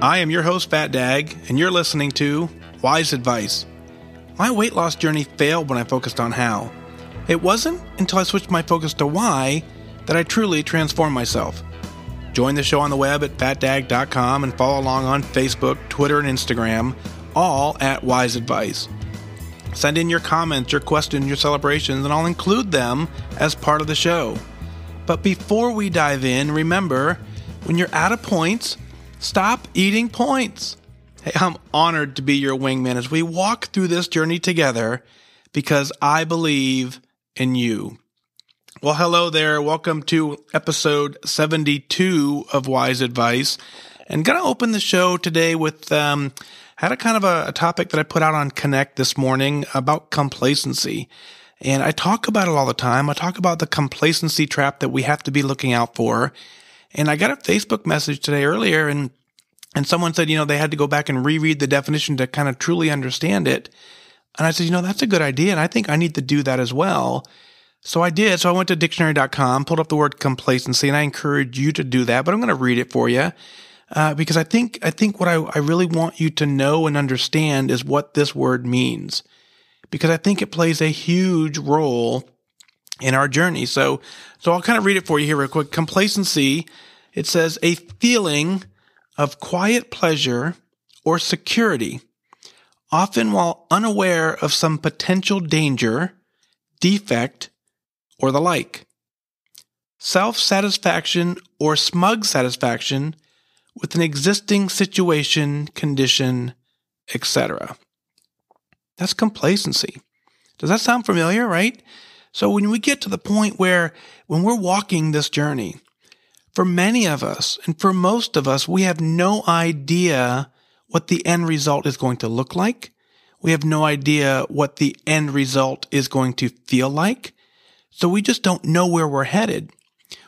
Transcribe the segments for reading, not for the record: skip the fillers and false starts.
I am your host, FatDag, and you're listening to Wise Advice. My weight loss journey failed when I focused on how. It wasn't until I switched my focus to why that I truly transformed myself. Join the show on the web at FatDag.com and follow along on Facebook, Twitter, and Instagram, all at Wise Advice. Send in your comments, your questions, your celebrations, and I'll include them as part of the show. But before we dive in, remember, when you're out of points, stop eating points. Hey, I'm honored to be your wingman as we walk through this journey together because I believe in you. Well, hello there. Welcome to episode 72 of Wise Advice. And going to open the show today with had a kind of a topic that I put out on Connect this morning about complacency. And I talk about it all the time. I talk about the complacency trap that we have to be looking out for. And I got a Facebook message today earlier, and someone said, they had to go back and reread the definition to kind of truly understand it. And I said, that's a good idea, and I think I need to do that as well. So I did. So I went to dictionary.com, pulled up the word complacency, and I encourage you to do that. But I'm going to read it for you because I think what I really want you to know and understand is what this word means, because I think it plays a huge role in our journey. So I'll kind of read it for you here real quick. Complacency, it says a feeling of quiet pleasure or security, often while unaware of some potential danger, defect, or the like. Self-satisfaction or smug satisfaction with an existing situation, condition, etc. That's complacency. Does that sound familiar, right? So when we get to the point where when we're walking this journey, for many of us and for most of us, we have no idea what the end result is going to look like. We have no idea what the end result is going to feel like. So we just don't know where we're headed.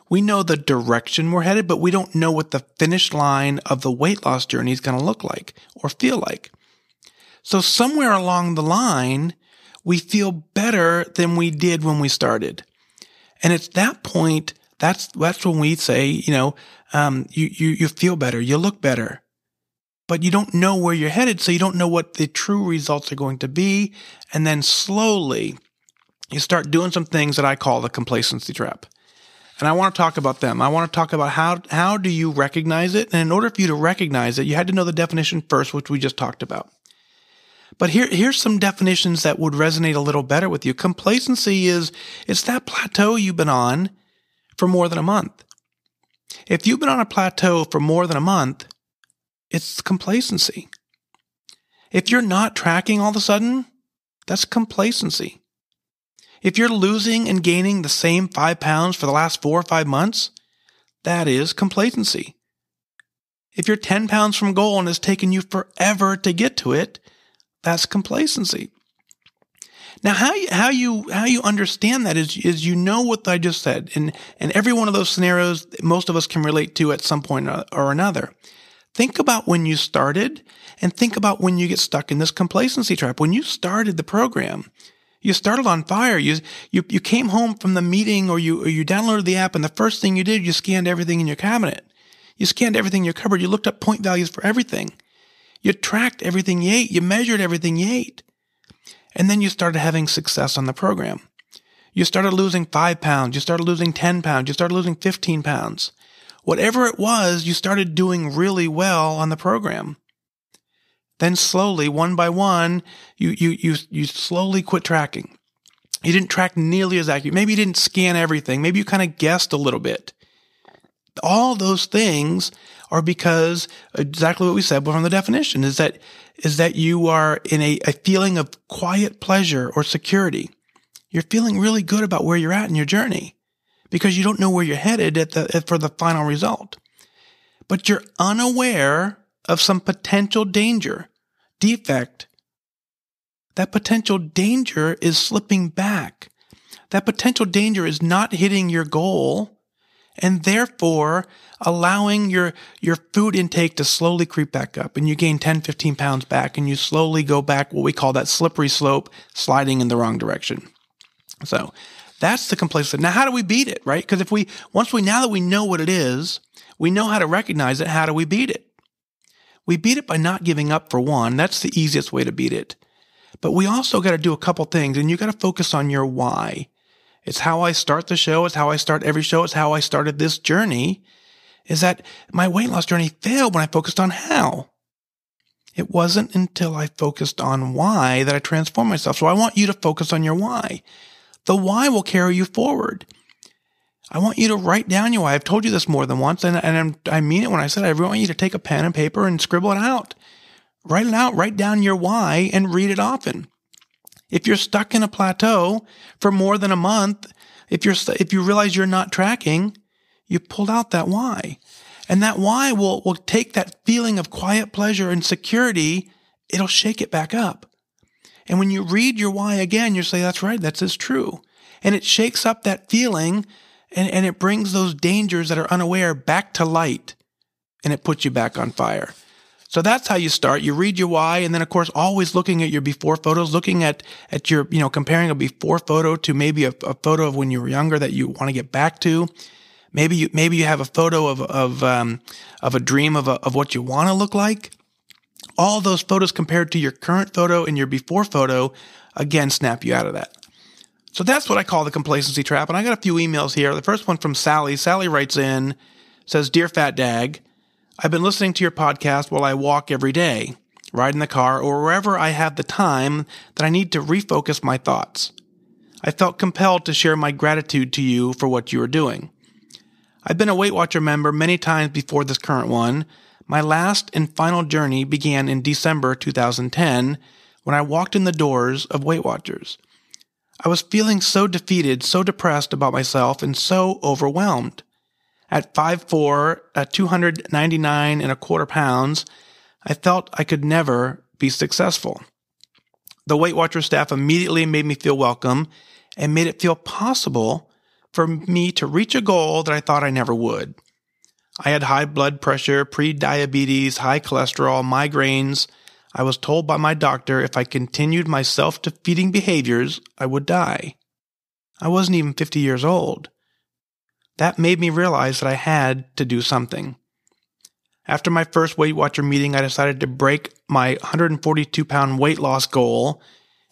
We know the direction we're headed, but we don't know what the finish line of the weight loss journey is going to look like or feel like. So somewhere along the line, we feel better than we did when we started. And it's that point, that's when we say, you feel better, you look better, but you don't know where you're headed. So you don't know what the true results are going to be. And then slowly you start doing some things that I call the complacency trap. And I want to talk about them. I want to talk about how do you recognize it? And in order for you to recognize it, you had to know the definition first, which we just talked about. But here's some definitions that would resonate a little better with you. Complacency it's that plateau you've been on for more than a month. If you've been on a plateau for more than a month, it's complacency. If you're not tracking all of a sudden, that's complacency. If you're losing and gaining the same 5 pounds for the last 4 or 5 months, that is complacency. If you're 10 pounds from goal and it's taken you forever to get to it, that's complacency. Now, how you understand that is what I just said, and every one of those scenarios most of us can relate to at some point or another. Think about when you started, and think about when you get stuck in this complacency trap. When you started the program, you started on fire. You came home from the meeting, or you downloaded the app, and the first thing you did, you scanned everything in your cabinet. You scanned everything in your cupboard. You looked up point values for everything. You tracked everything you ate. You measured everything you ate. And then you started having success on the program. You started losing 5 pounds. You started losing 10 pounds. You started losing 15 pounds. Whatever it was, you started doing really well on the program. Then slowly, one by one, you slowly quit tracking. You didn't track nearly as accurate. Maybe you didn't scan everything. Maybe you kind of guessed a little bit. All those things are because exactly what we said from the definition is that you are in a feeling of quiet pleasure or security. You're feeling really good about where you're at in your journey because you don't know where you're headed for the final result. But you're unaware of some potential danger, defect. That potential danger is slipping back. That potential danger is not hitting your goal, and therefore allowing your food intake to slowly creep back up, and you gain 10, 15 pounds back, and you slowly go back, what we call that slippery slope, sliding in the wrong direction. So That's the complacent. Now, how do we beat it, right? Because now that we know what it is, we know how to recognize it. How do we beat it? We beat it by not giving up, for one. That's the easiest way to beat it. But we also got to do a couple things, and you got to focus on your why. It's how I start the show. It's how I start every show. It's how I started this journey, is that my weight loss journey failed when I focused on how. It wasn't until I focused on why that I transformed myself. So I want you to focus on your why. The why will carry you forward. I want you to write down your why. I've told you this more than once, and I mean it when I said I want you to take a pen and paper and scribble it out. Write it out. Write down your why and read it often. If you're stuck in a plateau for more than a month, if you realize you're not tracking, you pulled out that why. And that why will take that feeling of quiet pleasure and security, it'll shake it back up. And when you read your why again, you say, that's right, that's true. And it shakes up that feeling, and it brings those dangers that are unaware back to light, and it puts you back on fire. So that's how you start. You read your why, and then, of course, always looking at your before photos, looking at your, comparing a before photo to maybe a photo of when you were younger that you want to get back to. Maybe you have a photo of a dream of what you want to look like. All those photos compared to your current photo and your before photo, again, snap you out of that. So that's what I call the complacency trap. And I got a few emails here. The first one from Sally. Sally writes in, says, "Dear FatDag, I've been listening to your podcast while I walk every day, ride in the car, or wherever I have the time that I need to refocus my thoughts. I felt compelled to share my gratitude to you for what you are doing. I've been a Weight Watcher member many times before this current one. My last and final journey began in December 2010 when I walked in the doors of Weight Watchers. I was feeling so defeated, so depressed about myself, and so overwhelmed. At 5'4", at 299.25 pounds, I felt I could never be successful. The Weight Watcher staff immediately made me feel welcome and made it feel possible for me to reach a goal that I thought I never would. I had high blood pressure, pre-diabetes, high cholesterol, migraines. I was told by my doctor if I continued my self-defeating behaviors, I would die. I wasn't even 50 years old. That made me realize that I had to do something. After my first Weight Watcher meeting, I decided to break my 142-pound weight loss goal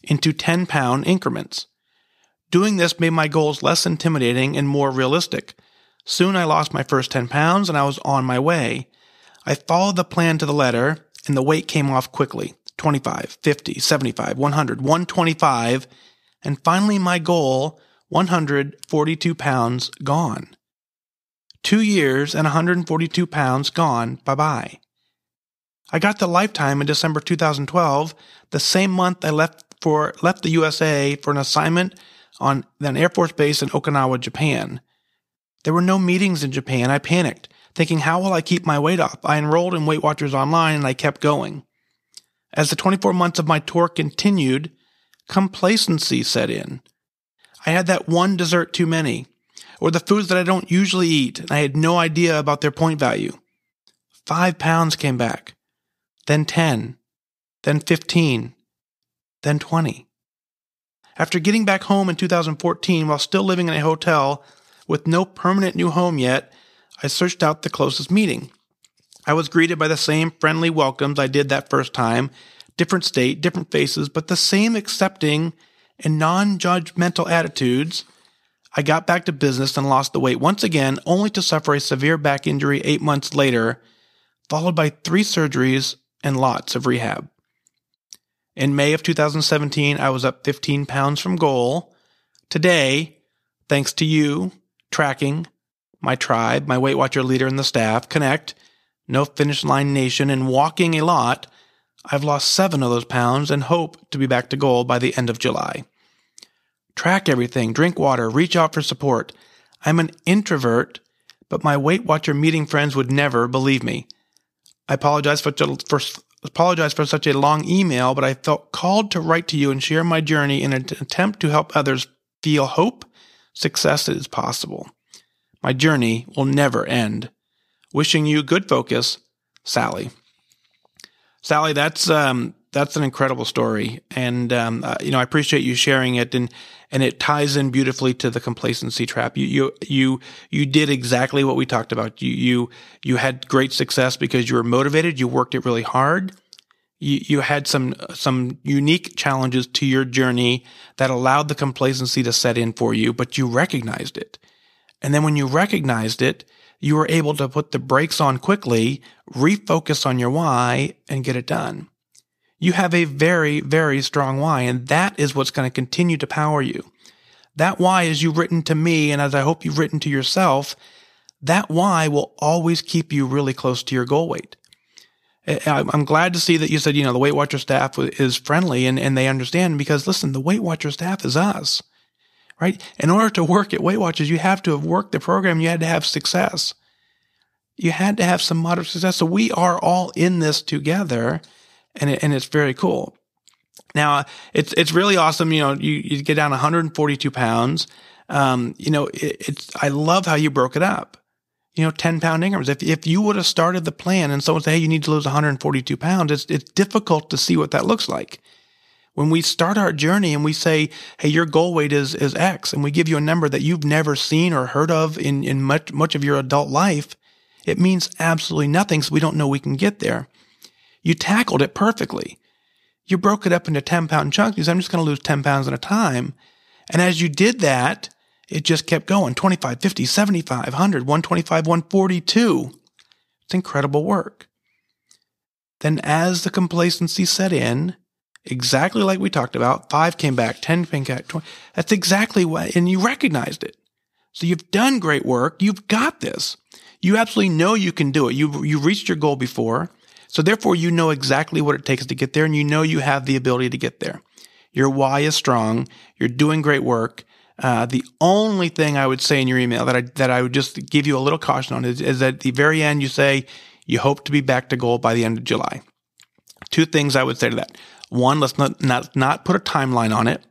into 10-pound increments. Doing this made my goals less intimidating and more realistic. Soon I lost my first 10 pounds and I was on my way. I followed the plan to the letter and the weight came off quickly. 25, 50, 75, 100, 125, and finally my goal, 142 pounds gone. 2 years and 142 pounds gone, bye-bye. I got the lifetime in December 2012, the same month I left the USA for an assignment on an Air Force base in Okinawa, Japan. There were no meetings in Japan. I panicked, thinking, how will I keep my weight off? I enrolled in Weight Watchers online and I kept going. As the 24 months of my tour continued, complacency set in. I had that one dessert too many, or the foods that I don't usually eat, and I had no idea about their point value. 5 pounds came back, then 10, then 15, then 20. After getting back home in 2014 while still living in a hotel with no permanent new home yet, I searched out the closest meeting. I was greeted by the same friendly welcomes I did that first time, different state, different faces, but the same accepting and non-judgmental attitudes. I got back to business and lost the weight once again, only to suffer a severe back injury 8 months later, followed by 3 surgeries and lots of rehab. In May of 2017, I was up 15 pounds from goal. Today, thanks to you, tracking, my tribe, my Weight Watcher leader and the staff, Connect, No Finish Line Nation, and walking a lot, I've lost 7 of those pounds and hope to be back to goal by the end of July. Track everything, drink water, reach out for support. I'm an introvert, but my Weight Watcher meeting friends would never believe me. I apologize for such a long email, but I felt called to write to you and share my journey in an attempt to help others feel hope, success is possible. My journey will never end. Wishing you good focus, Sally. Sally, that's that's an incredible story. And, I appreciate you sharing it, and it ties in beautifully to the complacency trap. You did exactly what we talked about. You had great success because you were motivated. You worked it really hard. You had some unique challenges to your journey that allowed the complacency to set in for you, but you recognized it. And then when you recognized it, you were able to put the brakes on quickly, refocus on your why, and get it done. You have a very, very strong why, and that is what's going to continue to power you. That why, as you've written to me, and as I hope you've written to yourself, that why will always keep you really close to your goal weight. I'm glad to see that you said, the Weight Watcher staff is friendly and they understand, because listen, the Weight Watcher staff is us, right? In order to work at Weight Watchers, you have to have worked the program. You had to have success. You had to have some moderate success. So we are all in this together, and it's very cool. Now, it's really awesome. You get down 142 pounds. I love how you broke it up. 10-pound increments. If you would have started the plan and someone said, hey, you need to lose 142 pounds, it's difficult to see what that looks like. When we start our journey and we say, hey, your goal weight is X, and we give you a number that you've never seen or heard of in much of your adult life, it means absolutely nothing, so we don't know we can get there. You tackled it perfectly. You broke it up into 10-pound chunks. You said, I'm just going to lose 10 pounds at a time. And as you did that, it just kept going, 25, 50, 75, 100, 125, 142. It's incredible work. Then as the complacency set in, exactly like we talked about, 5 came back, 10 came back, 20. That's exactly what, and you recognized it. So you've done great work. You've got this. You absolutely know you can do it. You reached your goal before. So therefore, you know exactly what it takes to get there, and you know you have the ability to get there. Your why is strong. You're doing great work. The only thing I would say in your email that I would just give you a little caution on is at the very end, you say you hope to be back to goal by the end of July. 2 things I would say to that. 1, let's not put a timeline on it.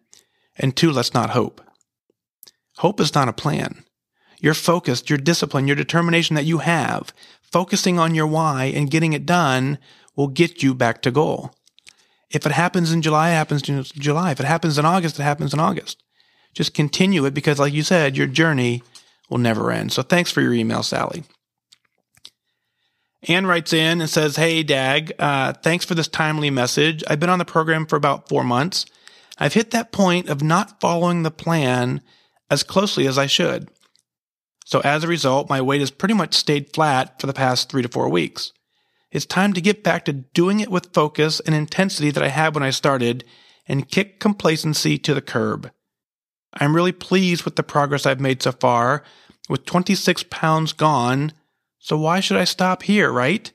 And 2, let's not hope. Hope is not a plan. Your focus, your discipline, your determination that you have, focusing on your why and getting it done will get you back to goal. If it happens in July, it happens in July. If it happens in August, it happens in August. Just continue it, because like you said, your journey will never end. So thanks for your email, Sally. Ann writes in and says, hey, Dag, thanks for this timely message. I've been on the program for about 4 months. I've hit that point of not following the plan as closely as I should. So as a result, my weight has pretty much stayed flat for the past 3 to 4 weeks. It's time to get back to doing it with focus and intensity that I had when I started and kick complacency to the curb. I'm really pleased with the progress I've made so far, with 26 pounds gone, so why should I stop here, right?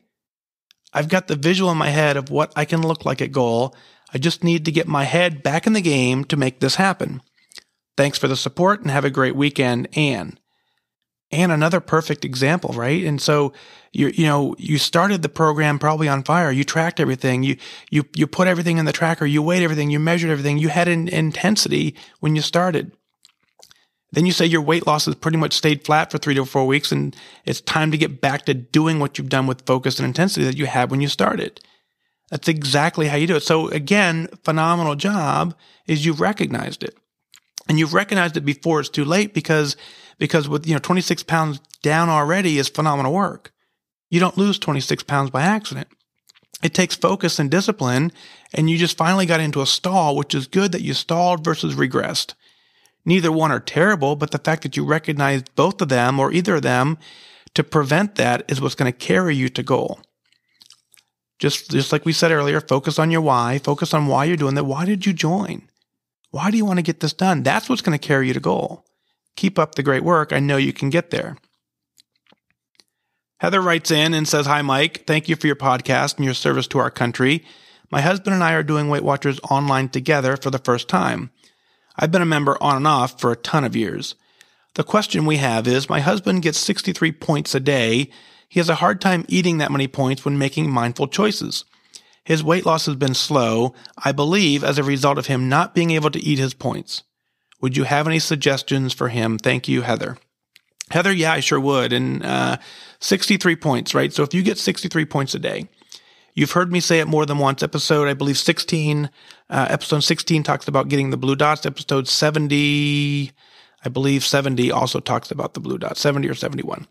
I've got the visual in my head of what I can look like at goal. I just need to get my head back in the game to make this happen. Thanks for the support and have a great weekend, Ann. And another perfect example, right? And so you started the program probably on fire. You tracked everything. You put everything in the tracker. You weighed everything. You measured everything. You had an intensity when you started. Then you say your weight loss has pretty much stayed flat for 3 to 4 weeks, and it's time to get back to doing what you've done with focus and intensity that you had when you started. That's exactly how you do it. So again, phenomenal job is you've recognized it. And you've recognized it before it's too late, because with 26 pounds down already is phenomenal work. You don't lose 26 pounds by accident. It takes focus and discipline, and you just finally got into a stall, which is good that you stalled versus regressed. Neither one are terrible, but the fact that you recognized both of them or either of them to prevent that is what's going to carry you to goal. Just like we said earlier, focus on your why, focus on why you're doing that. Why did you join? Why do you want to get this done? That's what's going to carry you to goal. Keep up the great work. I know you can get there. Heather writes in and says, hi, Mike. Thank you for your podcast and your service to our country. My husband and I are doing Weight Watchers online together for the first time. I've been a member on and off for a ton of years. The question we have is, my husband gets 63 points a day. He has a hard time eating that many points when making mindful choices. His weight loss has been slow, I believe, as a result of him not being able to eat his points. Would you have any suggestions for him? Thank you, Heather. Heather, yeah, I sure would. And 63 points, right? So if you get 63 points a day, You've heard me say it more than once. Episode 16 talks about getting the blue dots. Episode 70, I believe 70 also talks about the blue dots, 70 or 71.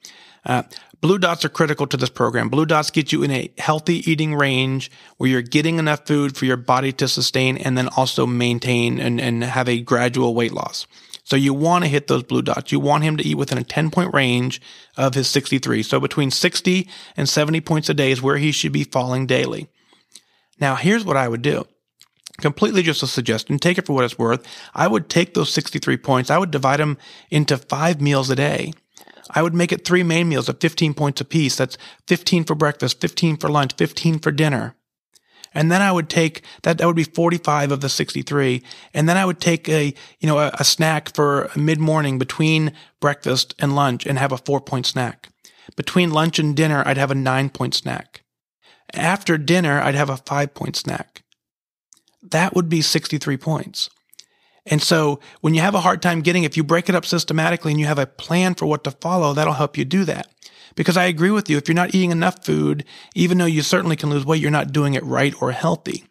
Blue dots are critical to this program. Blue dots get you in a healthy eating range where you're getting enough food for your body to sustain and then also maintain and have a gradual weight loss. So you want to hit those blue dots. You want him to eat within a 10-point range of his 63. So between 60 and 70 points a day is where he should be falling daily. Now, here's what I would do. Completely just a suggestion. Take it for what it's worth. I would take those 63 points. I would divide them into 5 meals a day. I would make it 3 main meals of 15 points apiece. That's 15 for breakfast, 15 for lunch, 15 for dinner. And then I would take that would be 45 of the 63. And then I would take a snack for mid-morning between breakfast and lunch and have a 4-point snack. Between lunch and dinner, I'd have a 9-point snack. After dinner, I'd have a 5-point snack. That would be 63 points. And so when you have a hard time if you break it up systematically and you have a plan for what to follow, that'll help you do that. Because I agree with you, if you're not eating enough food, even though you certainly can lose weight, you're not doing it right or healthy.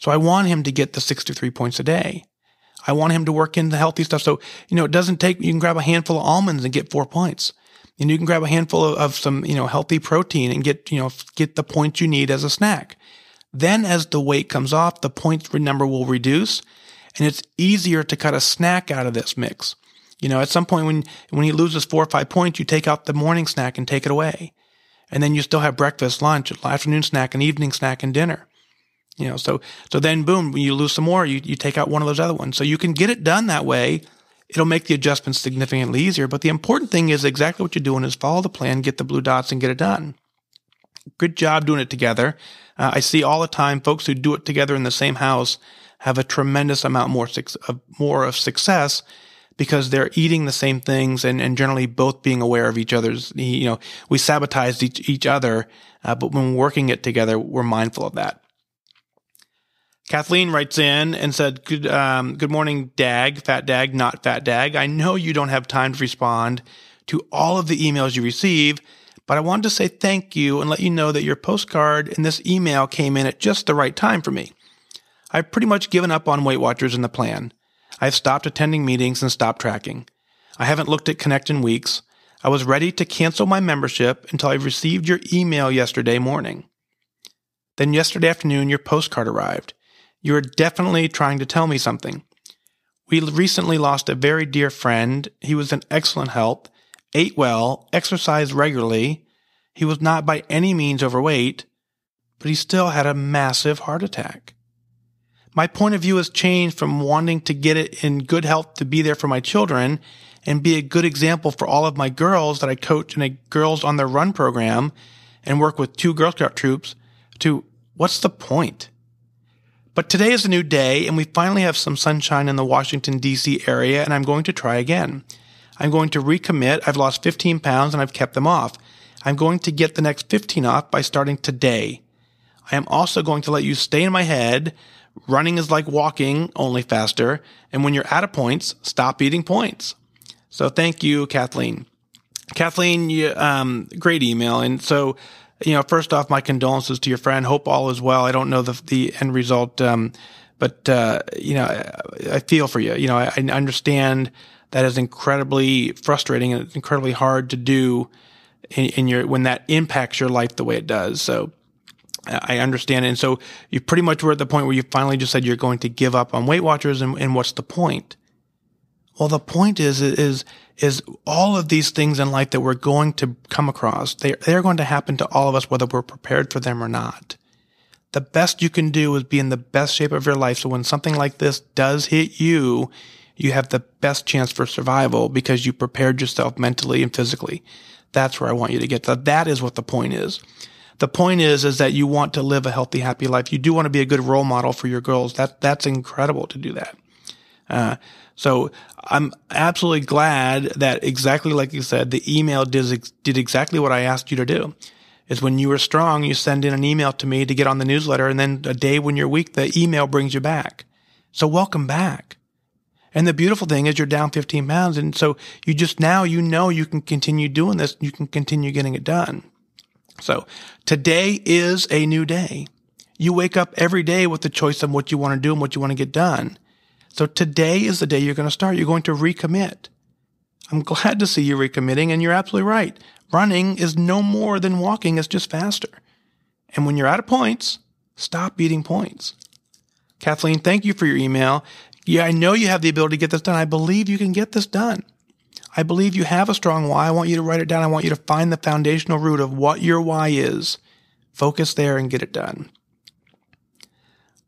So I want him to get the 63 points a day. I want him to work in the healthy stuff. So, it doesn't take, you can grab a handful of almonds and get 4 points. And you can grab a handful of some, healthy protein and get the points you need as a snack. Then as the weight comes off, the points number will reduce and it's easier to cut a snack out of this mix. At some point when he loses 4 or 5 points, you take out the morning snack and take it away. And then you still have breakfast, lunch, afternoon snack, and evening snack and dinner. So then boom, when you lose some more, you take out one of those other ones. So you can get it done that way. It'll make the adjustments significantly easier. But the important thing is exactly what you're doing is follow the plan, get the blue dots, and get it done. Good job doing it together. I see all the time folks who do it together in the same house have a tremendous amount more of success because they're eating the same things and generally both being aware of each other's, we sabotage each other, but when we're working it together, we're mindful of that. Kathleen writes in and said, good morning, Dag, FatDag, not FatDag. I know you don't have time to respond to all of the emails you receive, but I wanted to say thank you and let you know that your postcard and this email came in at just the right time for me. I've pretty much given up on Weight Watchers and the plan. I've stopped attending meetings and stopped tracking. I haven't looked at Connect in weeks. I was ready to cancel my membership until I received your email yesterday morning. Then yesterday afternoon, your postcard arrived. You are definitely trying to tell me something. We recently lost a very dear friend. He was in excellent health, ate well, exercised regularly. He was not by any means overweight, but he still had a massive heart attack. My point of view has changed from wanting to get it in good health to be there for my children and be a good example for all of my girls that I coach in a Girls on Their Run program and work with 2 Girl Scout troops to what's the point? But today is a new day and we finally have some sunshine in the Washington, D.C. area and I'm going to try again. I'm going to recommit. I've lost 15 pounds and I've kept them off. I'm going to get the next 15 off by starting today. I am also going to let you stay in my head. Running is like walking, only faster. And when you're out of points, stop eating points. So thank you, Kathleen. Kathleen, great email. And so, first off, my condolences to your friend. Hope all is well. I don't know the end result, but I feel for you. I understand that is incredibly frustrating and it's incredibly hard to do when that impacts your life the way it does. So I understand. And so you pretty much were at the point where you finally just said you're going to give up on Weight Watchers. And what's the point? Well, the point is all of these things in life that we're going to come across, they're going to happen to all of us, whether we're prepared for them or not. The best you can do is be in the best shape of your life. So when something like this does hit you, you have the best chance for survival because you prepared yourself mentally and physically. That's where I want you to get to. That is what the point is. The point is that you want to live a healthy, happy life. You do want to be a good role model for your girls. That's incredible to do that. So I'm absolutely glad that exactly like you said, the email did exactly what I asked you to do. Is when you were strong, you send in an email to me to get on the newsletter, and then a day when you're weak, the email brings you back. So welcome back. And the beautiful thing is you're down 15 pounds, and so you just now you can continue doing this. You can continue getting it done. So today is a new day. You wake up every day with the choice of what you want to do and what you want to get done. So today is the day you're going to start. You're going to recommit. I'm glad to see you recommitting, and you're absolutely right. Running is no more than walking. It's just faster. And when you're out of points, stop beating points. Kathleen, thank you for your email. Yeah, I know you have the ability to get this done. I believe you can get this done. I believe you have a strong why. I want you to write it down. I want you to find the foundational root of what your why is. Focus there and get it done.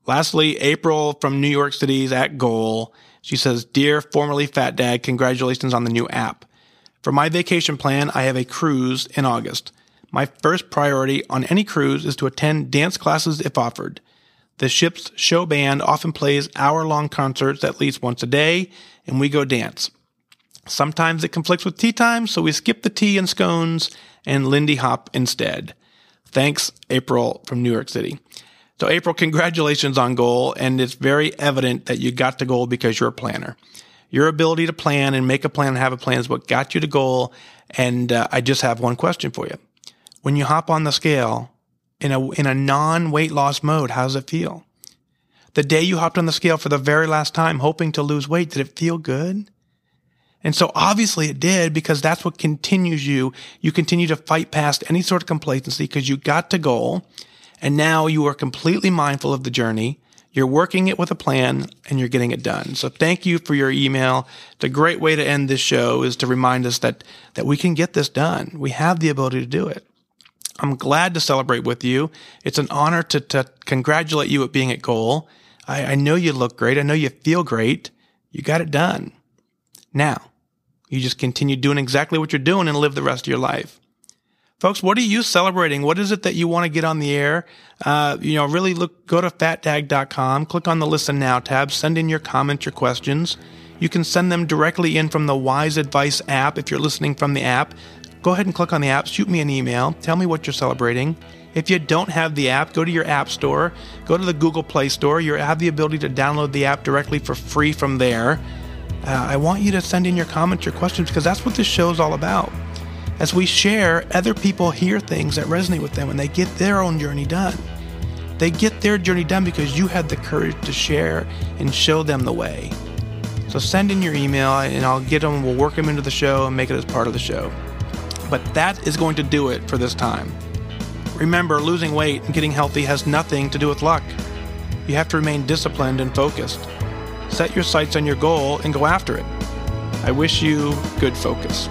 Lastly, April from New York City's at Goal. She says, Dear formerly FatDag, congratulations on the new app. For my vacation plan, I have a cruise in August. My first priority on any cruise is to attend dance classes if offered. The ship's show band often plays hour-long concerts at least once a day, and we go dance. Sometimes it conflicts with tea time, so we skip the tea and scones and Lindy Hop instead. Thanks, April from New York City. So April, congratulations on Goal, and it's very evident that you got to Goal because you're a planner. Your ability to plan and make a plan and have a plan is what got you to Goal, and I just have one question for you. When you hop on the scale in a non-weight loss mode, how does it feel? The day you hopped on the scale for the very last time hoping to lose weight, did it feel good? And so obviously it did, because that's what continues you. You continue to fight past any sort of complacency because you got to Goal. And now you are completely mindful of the journey. You're working it with a plan and you're getting it done. So thank you for your email. It's a great way to end this show, is to remind us that we can get this done. We have the ability to do it. I'm glad to celebrate with you. It's an honor to congratulate you at being at Goal. I know you look great. I know you feel great. You got it done. Now, you just continue doing exactly what you're doing and live the rest of your life. Folks, what are you celebrating? What is it that you want to get on the air? Really go to fatdag.com, click on the Listen Now tab, send in your comments, your questions. You can send them directly in from the Wise Advice app. If you're listening from the app, go ahead and click on the app, shoot me an email, tell me what you're celebrating. If you don't have the app, go to your app store, go to the Google Play Store. You have the ability to download the app directly for free from there. I want you to send in your comments, your questions, because that's what this show is all about. As we share, other people hear things that resonate with them and they get their own journey done. They get their journey done because you had the courage to share and show them the way. So send in your email and I'll get them, we'll work them into the show and make it as part of the show. But that is going to do it for this time. Remember, losing weight and getting healthy has nothing to do with luck. You have to remain disciplined and focused. Set your sights on your goal and go after it. I wish you good focus.